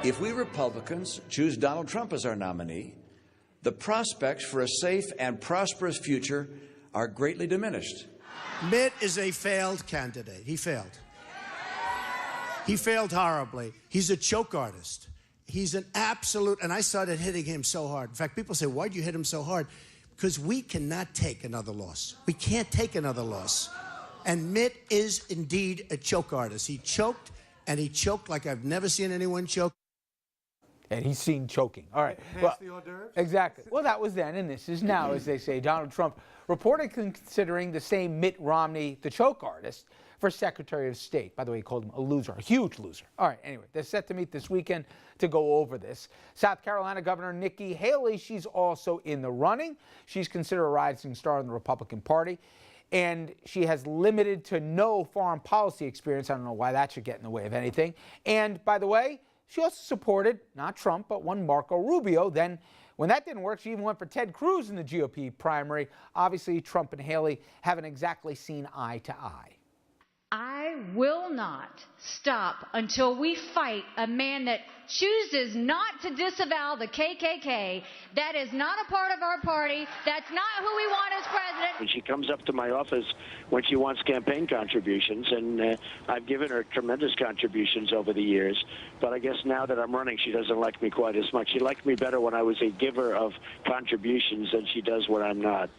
If we Republicans choose Donald Trump as our nominee, the prospects for a safe and prosperous future are greatly diminished. Mitt is a failed candidate. He failed. He failed horribly. He's a choke artist. He's an absolute, and I started hitting him so hard. In fact, people say, why'd you hit him so hard? Because we cannot take another loss. We can't take another loss. And Mitt is indeed a choke artist. He choked, and he choked like I've never seen anyone choke. And he's seen choking. All right. Well, the hors d'oeuvres? Exactly. Well, that was then, and this is now, as they say. Donald Trump reported considering the same Mitt Romney, the choke artist, for Secretary of State. By the way, he called him a loser, a huge loser. All right, anyway, they're set to meet this weekend to go over this. South Carolina Governor Nikki Haley, she's also in the running. She's considered a rising star in the Republican Party, and she has limited to no foreign policy experience. I don't know why that should get in the way of anything. And, by the way, she also supported, not Trump, but one Marco Rubio. Then, when that didn't work, she even went for Ted Cruz in the GOP primary. Obviously, Trump and Haley haven't exactly seen eye to eye. I will not stop until we fight a man that chooses not to disavow the KKK. That is not a part of our party. That's not who we want as president. And she comes up to my office when she wants campaign contributions, and I've given her tremendous contributions over the years. But I guess now that I'm running, she doesn't like me quite as much. She liked me better when I was a giver of contributions than she does when I'm not.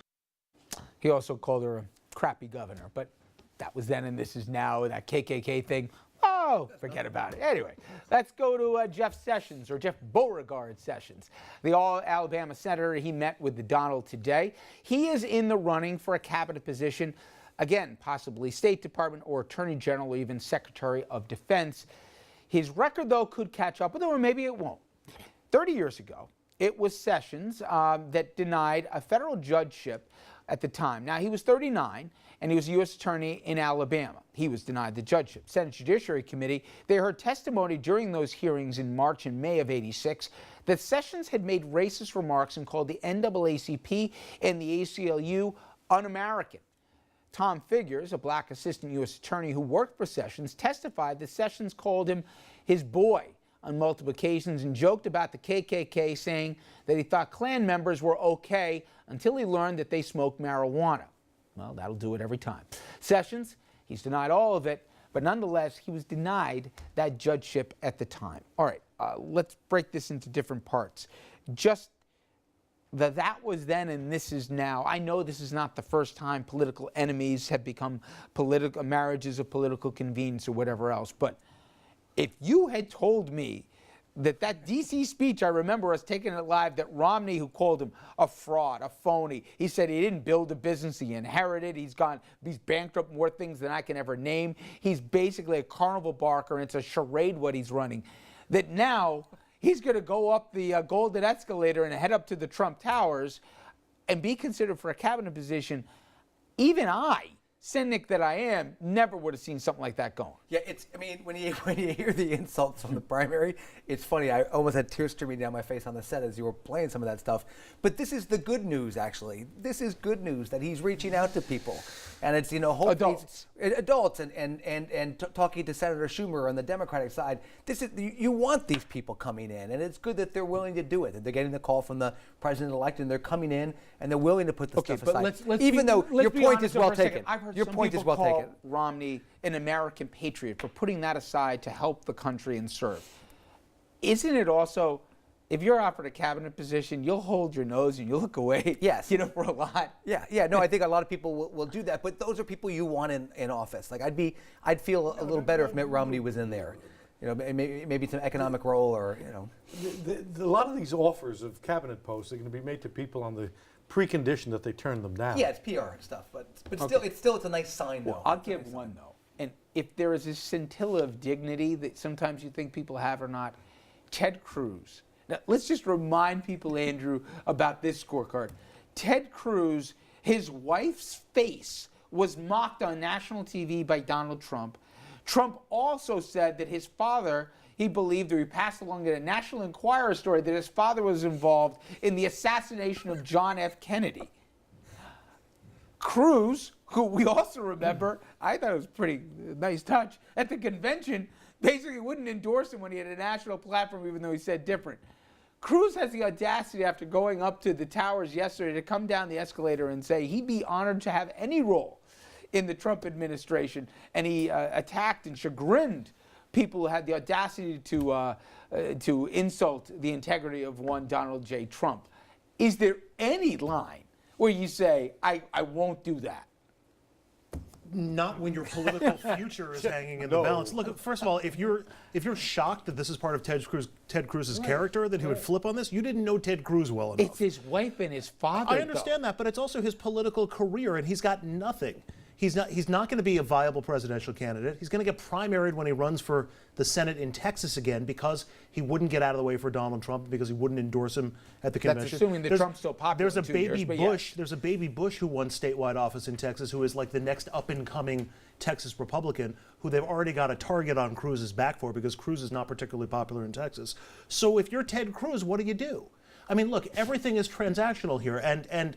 He also called her a crappy governor, but that was then and this is now. That KKK thing, oh, forget about it. Anyway, let's go to Jeff Sessions, or Jeff Beauregard Sessions, the all-Alabama senator. He met with Donald today. He is in the running for a cabinet position, again, possibly State Department or Attorney General, or even Secretary of Defense. His record, though, could catch up with him, or maybe it won't. 30 years ago, it was Sessions that denied a federal judgeship at the time. Now, he was 39, and he was a U.S. attorney in Alabama. He was denied the judgeship. Senate Judiciary Committee, they heard testimony during those hearings in March and May of '86 that Sessions had made racist remarks and called the NAACP and the ACLU un-American. Tom Figures, a black assistant U.S. attorney who worked for Sessions, testified that Sessions called him his boy on multiple occasions and joked about the KKK, saying that he thought Klan members were okay until he learned that they smoked marijuana. Well, that'll do it every time. Sessions, he's denied all of it, but nonetheless, he was denied that judgeship at the time. All right, let's break this into different parts. Just that was then and this is now. I know this is not the first time political enemies have become political marriages of political convenience or whatever else, but if you had told me that D.C. speech, I remember us taking it live, that Romney, who called him a fraud, a phony, he said he didn't build a business, he inherited, he's bankrupt more things than I can ever name. He's basically a carnival barker, and it's a charade what he's running. That now he's going to go up the golden escalator and head up to the Trump Towers and be considered for a cabinet position. Even I, cynic that I am, never would have seen something like that going. Yeah, I mean, when you hear the insults from the primary, it's funny. I almost had tears streaming down my face on the set as you were playing some of that stuff. But this is the good news, actually. This is good news that he's reaching out to people. And it's, adults and talking to Senator Schumer on the Democratic side. You want these people coming in, and it's good that they're willing to do it. That they're getting the call from the president-elect, and they're coming in, and they're willing to put this stuff aside. Even though your point is well taken. Your point is well taken. Romney an American patriot for putting that aside to help the country and serve. Isn't it also, if you're offered a cabinet position, you'll hold your nose and you'll look away. Yes. For a lot. Yeah. No, I think a lot of people will do that, but those are people you want in office. Like I'd feel a little better if Mitt Romney was in there. Maybe it's an economic role, or A lot of these offers of cabinet posts are going to be made to people on the precondition that they turn them down. Yeah, it's PR and stuff, but okay. Still it's a nice sign, though. Well, I'll give one though, and if there is a scintilla of dignity that sometimes you think people have or not, Ted Cruz. Now let's just remind people, Andrew, about this scorecard. Ted Cruz, his wife's face was mocked on national TV by Donald Trump. Trump also said that his father, he believed, or he passed along in a National Enquirer story, that his father was involved in the assassination of John F. Kennedy. Cruz, who we also remember, I thought it was a pretty nice touch, at the convention basically wouldn't endorse him when he had a national platform, even though he said different. Cruz has the audacity, after going up to the towers yesterday, to come down the escalator and say he'd be honored to have any role in the Trump administration. And he attacked and chagrined people who had the audacity to insult the integrity of one Donald J. Trump. Is there any line where you say, I won't do that? Not when your political future is hanging in the balance. Look, first of all, if you're shocked that this is part of Ted Cruz's character, that he would flip on this, you didn't know Ted Cruz well enough. It's his wife and his father. I understand that, but it's also his political career, and he's got nothing. He's not going to be a viable presidential candidate. He's going to get primaried when he runs for the Senate in Texas again, because he wouldn't get out of the way for Donald Trump, because he wouldn't endorse him at the convention. That's assuming that Trump's still popular. There's a baby Bush. There's a baby Bush who won statewide office in Texas, who is like the next up-and-coming Texas Republican, who they've already got a target on Cruz's back for, because Cruz is not particularly popular in Texas. So if you're Ted Cruz, what do? I mean, look, everything is transactional here, and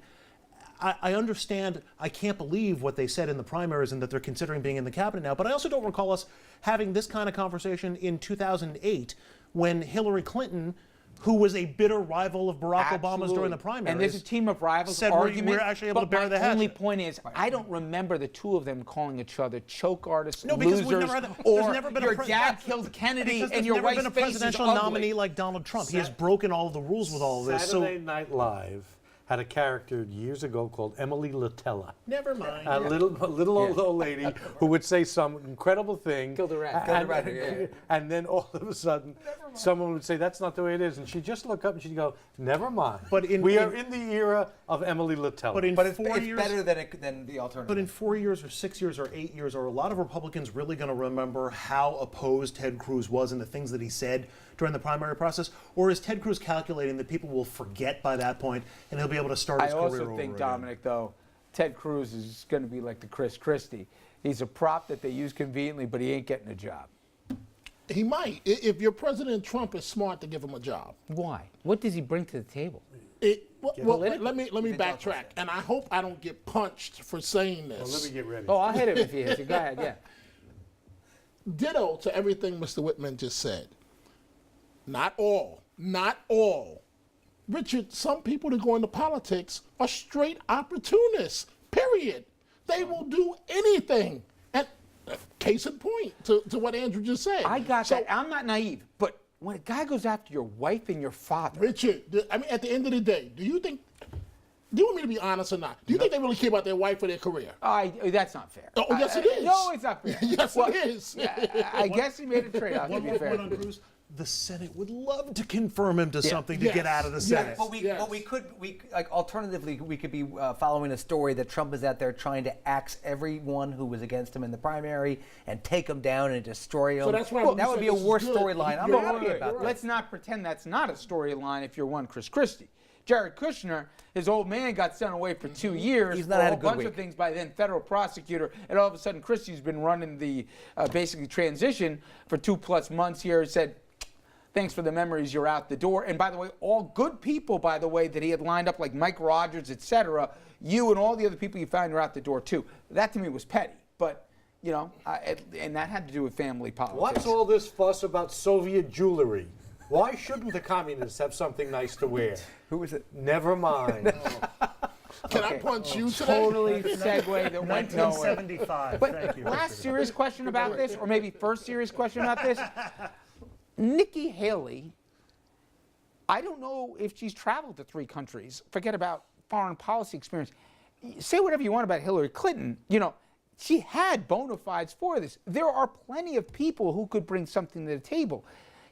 I understand, I can't believe what they said in the primaries and that they're considering being in the cabinet now, but I also don't recall us having this kind of conversation in 2008 when Hillary Clinton, who was a bitter rival of Barack Obama's during the primaries, and there's a team of rivals said argument, we're actually able to bear the hatchet. My only point is, I don't remember the two of them calling each other choke artists, no, because losers, there's never been your dad killed Kennedy and your wife's face is ugly. There's never been a presidential nominee like Donald Trump. He has broken all of the rules with all of this. Saturday Night Live had a character years ago called Emily Latella. Never mind. A little old lady who would say some incredible thing. Killed a rat. And then all of a sudden, someone would say, that's not the way it is. And she'd just look up and she'd go, never mind. But we are in the era of Emily Latella. But it's better than the alternative. But in 4 years or 6 years or 8 years, are a lot of Republicans really going to remember how opposed Ted Cruz was and the things that he said during the primary process? Or is Ted Cruz calculating that people will forget by that point and he'll be able to start his career over again? I also think, Dominic, though, Ted Cruz is going to be like the Chris Christie. He's a prop that they use conveniently, but he ain't getting a job. He might. If your President Trump is smart to give him a job. Why? What does he bring to the table? Let me backtrack, and I hope I don't get punched for saying this. Well, let me get ready. Oh, I'll hit him if he hits you. Go ahead, yeah. Ditto to everything Mr. Whitman just said. Not all. Richard, some people that go into politics are straight opportunists, period. They will do anything. And case in point to what Andrew just said. I got that. I'm not naive, but when a guy goes after your wife and your father. Richard, I mean, at the end of the day, do you want me to be honest or not? Do you think they really care about their wife or their career? That's not fair. Oh, yes, it is. No, it's not fair. Yes, it is. I guess he made a trade-off, to be fair. The Senate would love to confirm him to something to get out of the Senate. But we could alternatively, we could be following a story that Trump is out there trying to axe everyone who was against him in the primary and take them down and destroy them. So that's why that would be a worse storyline. I'm happy about that. Let's not pretend that's not a storyline if you're one Chris Christie. Jared Kushner, his old man, got sent away for 2 years. He's not for had a a good bunch week. of things by then federal prosecutor, and all of a sudden Christie's been running the basically transition for 2+ months here. Said, thanks for the memories, you're out the door. And by the way, all good people, by the way, that he had lined up, like Mike Rogers, etc., you and all the other people you found are out the door too. That to me was petty, but you know, and that had to do with family politics. What's all this fuss about Soviet jewelry? Why shouldn't the communists have something nice to wear? Who was it? Never mind. Can I punch you today? Totally segue that went nowhere. 1975. But Thank you. last serious question about this, or maybe first serious question about this. Nikki Haley, I don't know if she's traveled to 3 countries. Forget about foreign policy experience. Say whatever you want about Hillary Clinton. You know, she had bona fides for this. There are plenty of people who could bring something to the table.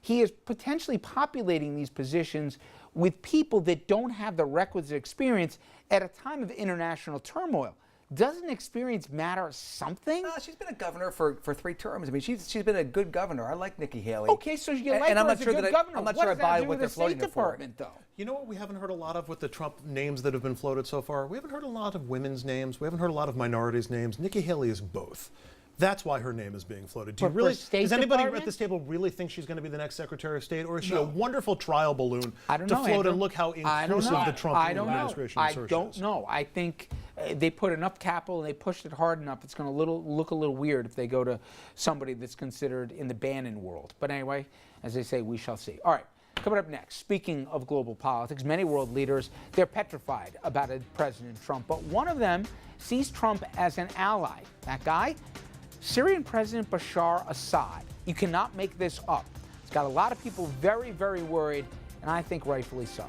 He is potentially populating these positions with people that don't have the requisite experience at a time of international turmoil. Doesn't experience matter something? No, she's been a governor for 3 terms. I mean, she's been a good governor. I like Nikki Haley. Okay, so you like and her I'm not as a sure good that governor. I'm not What sure I does that buy do what with they're the floating State her for. Department, though? You know what we haven't heard a lot of with the Trump names that have been floated so far? We haven't heard a lot of women's names. We haven't heard a lot of minorities' names. Nikki Haley is both. That's why her name is being floated. Do you really? Does anybody at this table really think she's going to be the next Secretary of State, or is she a wonderful trial balloon to float and look how inclusive the Trump administration is? I don't know. I think they put enough capital and they pushed it hard enough, it's going to look a little weird if they go to somebody that's considered in the Bannon world. But anyway, as they say, we shall see. All right, coming up next, speaking of global politics, many world leaders, they're petrified about President Trump, but one of them sees Trump as an ally. That guy? Syrian President Bashar Assad. You cannot make this up. It's got a lot of people very, very worried, and I think rightfully so.